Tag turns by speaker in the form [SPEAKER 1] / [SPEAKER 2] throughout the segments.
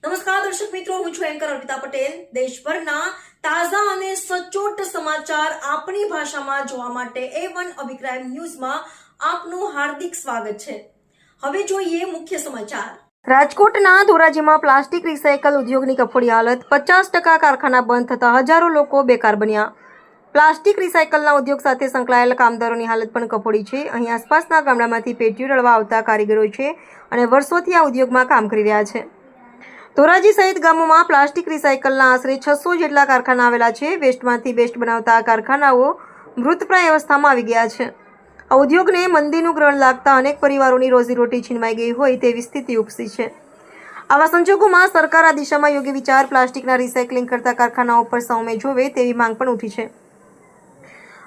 [SPEAKER 1] નમસ્કાર દર્શક મિત્રો, હું છું એન્કર અર્પિતા પટેલ। દેશભરના તાજા અને સચોટ સમાચાર આપણી ભાષામાં જોવા માટે A1 અભિપ્રાય ન્યૂઝમાં આપનું હાર્દિક સ્વાગત છે। હવે જોઈએ મુખ્ય સમાચાર। રાજકોટના ધોરાજીમાં પ્લાસ્ટિક રિસાયકલ ઉદ્યોગની કફોડી હાલત, 50% કારખાના બંધ થતા હજારો લોકો બેકાર બન્યા। પ્લાસ્ટિક રિસાયકલના ઉદ્યોગ સાથે સંકળાયેલા કામદારોની હાલત પણ કફોડી છે। અહીં આસપાસના ગામડામાંથી પેટીઓ ડળવા આવતા કારીગરો છે અને વર્ષોથી આ ઉદ્યોગમાં કામ કરી રહ્યા છે। ધોરાજી સહિત ગામોમાં પ્લાસ્ટિક રિસાયકલના આશરે 600 જેટલા કારખાના આવેલા છે। વેસ્ટમાંથી બેસ્ટ બનાવતા આ કારખાનાઓ મૃતપ્રાય અવસ્થામાં આવી ગયા છે। આ ઉદ્યોગને મંદીનું ગ્રહણ લાગતા અનેક પરિવારોની રોજીરોટી છીનવાઈ ગઈ હોય તેવી સ્થિતિ ઉપસી છે। આવા સંજોગોમાં સરકાર આ દિશામાં યોગ્ય વિચાર પ્લાસ્ટિકના રિસાયકલિંગ કરતા કારખાનાઓ પર સૌમે જોવે તેવી માંગ પણ ઉઠી છે।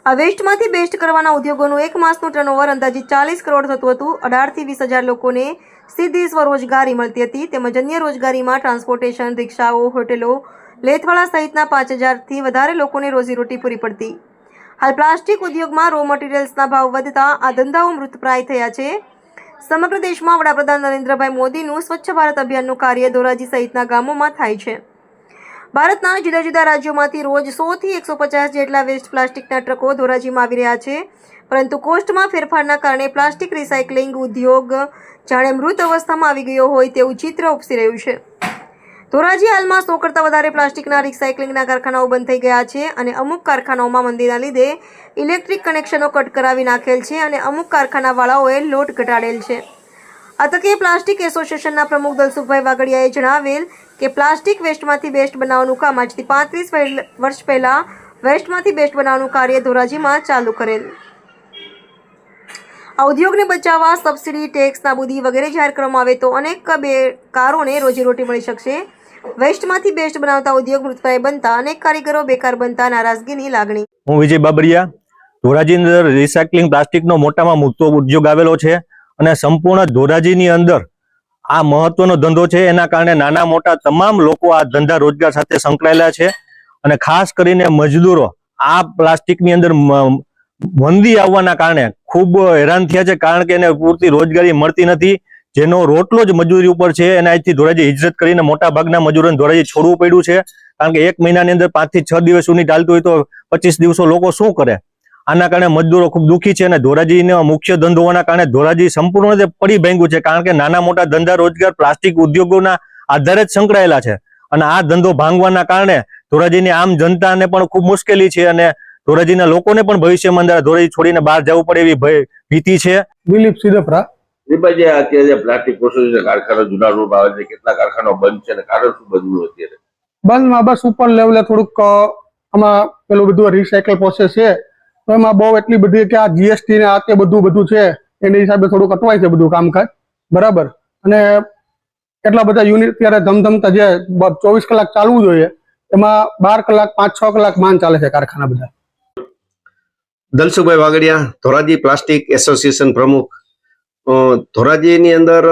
[SPEAKER 1] આ વેસ્ટમાંથી બેસ્ટ કરવાના ઉદ્યોગોનું એક માસનું ટર્નઓવર અંદાજિત 40 કરોડ થતું હતું। 18 થી 20 હજાર લોકોને સીધી સ્વરોજગારી મળતી હતી, તેમજ અન્ય રોજગારીમાં ટ્રાન્સપોર્ટેશન, રિક્ષાઓ, હોટેલો, લેથવાળા સહિતના 5000 થી વધારે લોકોને રોજીરોટી પૂરી પડતી। હાલ પ્લાસ્ટિક ઉદ્યોગમાં રો મટીરિયલ્સના ભાવ વધતા આ ધંધાઓ મૃતપ્રાય થયા છે। સમગ્ર દેશમાં વડાપ્રધાન નરેન્દ્રભાઈ મોદીનું સ્વચ્છ ભારત અભિયાનનું કાર્ય ધોરાજી સહિતના ગામોમાં થાય છે। ભારતના જુદા જુદા રાજ્યોમાંથી રોજ 100 થી 150 જેટલા વેસ્ટ પ્લાસ્ટિકના ટ્રકો ધોરાજીમાં આવી રહ્યા છે, પરંતુ કોસ્ટમાં ફેરફારના કારણે પ્લાસ્ટિક રિસાયકલિંગ ઉદ્યોગ જાણે મૃત અવસ્થામાં આવી ગયો હોય તેવું ચિત્ર ઉપસી રહ્યું છે। ધોરાજી હાલમાં 100 કરતાં વધારે પ્લાસ્ટિકના રિસાયકલિંગના કારખાનાઓ બંધ થઈ ગયા છે અને અમુક કારખાનાઓમાં મંદીના લીધે ઇલેક્ટ્રિક કનેક્શનો કટ કરાવી નાખેલ છે અને અમુક કારખાનાવાળાઓએ લોટ ઘટાડેલ છે। આ તકે પ્લાસ્ટિક એસોસિએશનના પ્રમુખ દલસુખભાઈ વાગડિયાએ જણાવેલ કે પ્લાસ્ટિક વેસ્ટમાંથી બેસ્ટ બનાવવાનું કામ આજથી 35 વર્ષ પહેલા વેસ્ટમાંથી બેસ્ટ બનાવવાનું કાર્ય ધોરાજીમાં ચાલુ કરેલ। આ ઉદ્યોગને બચાવવા સબસિડી, ટેક્સ, નાબૂદી વગેરે જાહેર કરવામાં આવે તો અનેક બેકારોને રોજીરોટી મળી શકશે। વેસ્ટમાંથી બેસ્ટ બનાવતા ઉદ્યોગ મૃતપ્રાય બનતા અનેક કારીગરો બેકાર બનતા નારાજગીની લાગણી।
[SPEAKER 2] હું વિજય બાબરિયા। ધોરાજીની અંદર રિસાયકલિંગ પ્લાસ્ટિકનો મોટામાં મોટો ઉદ્યોગ આવેલો છે અને સંપૂર્ણ ધોરાજીની અંદર આ મહત્વનો ધંધો છે। એના કારણે નાના મોટા તમામ લોકો આ ધંધા રોજગાર સાથે સંકળાયેલા છે અને ખાસ કરીને મજદૂરો આ પ્લાસ્ટિકની અંદર મંદી આવવાના કારણે ખૂબ હેરાન થયા છે, કારણ કે એને પૂરતી રોજગારી મળતી નથી। જેનો રોટલો જ મજૂરી ઉપર છે એને આજથી ધોરાજી હિજરત કરીને મોટા ભાગના મજૂરોને ધોરાજી છોડવું પડ્યું છે, કારણ કે એક મહિનાની અંદર 5 થી 6 દિવસ સુધી ચાલતું હોય તો 25 દિવસો લોકો શું કરે? આના કારણે મજદૂરો ખૂબ દુઃખી છે અને ધોરાજીનો મુખ્ય ધંધો હોવાના કારણે ધોરાજી સંપૂર્ણ રીતે પડી ભાંગ્યું છે, કારણ કે નાના મોટા ધંધા રોજગાર પ્લાસ્ટિક ઉદ્યોગોના આધારે જ સંકળાયેલા છે અને આ ધંધો ભાંગવાના કારણે ધોરાજીની આમ જનતાને પણ ખૂબ મુશ્કેલી છે અને ધોરાજીના લોકોને પણ ભવિષ્યમાં અંદર ધોરાજી છોડીને બહાર જવું પડે એવી ભીતિ છે।
[SPEAKER 3] દિલીપ સિદફરા।
[SPEAKER 4] દીપાજી, અત્યારે પ્લાસ્ટિક પ્રોસેસિંગ કારખાના જૂના રોડ આવે છે, કેટલા કારખાના બંધ છે અને કારણ શું બનવું અત્યારે?
[SPEAKER 3] બંધમાં બસ ઉપર લેવલે થોડુંક આમાં પેલું બધું રિસાયકલ પ્રોસેસ છે તો એમાં બહુ એટલી બધી કે આ જીએસટી ને આ તે બધું છે એની હિસાબે થોડુંક અટવાય છે બધું કામકાજ, બરાબર। અને એટલા બધા યુનિટ ત્યારે ધમધમતા જે 24 કલાક ચાલવું જોઈએ એમાં 12 કલાક 5-6 કલાક માંડ ચાલે છે કારખાના બધા।
[SPEAKER 5] દલસુખભાઈ વાગડિયા, ધોરાજી પ્લાસ્ટિક એસોસિએશન પ્રમુખ। ધોરાજીની અંદર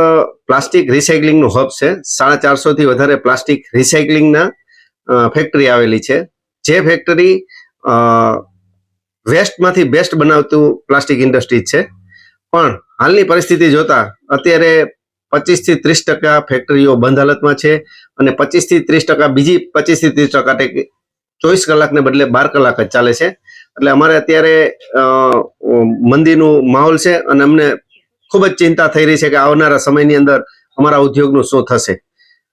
[SPEAKER 5] પ્લાસ્ટિક રિસાયકલિંગનું હબ છે। 450 થી વધારે પ્લાસ્ટિક રિસાયકલિંગના ફેક્ટરી આવેલી છે। જે ફેક્ટરી વેસ્ટમાંથી બેસ્ટ બનાવતું પ્લાસ્ટિક ઇન્ડસ્ટ્રી છે, પણ હાલની પરિસ્થિતિ જોતા અત્યારે 25 થી 30% ફેક્ટરીઓ બંધ હાલતમાં છે અને 25 થી 30% બીજી 25 થી 30% 24 કલાકને બદલે 12 કલાક જ ચાલે છે। એટલે અમારે અત્યારે મંદીનું માહોલ છે અને અમને ખૂબ જ ચિંતા થઈ રહી છે કે આવનારા સમયની અંદર અમારા ઉદ્યોગનું શું થશે।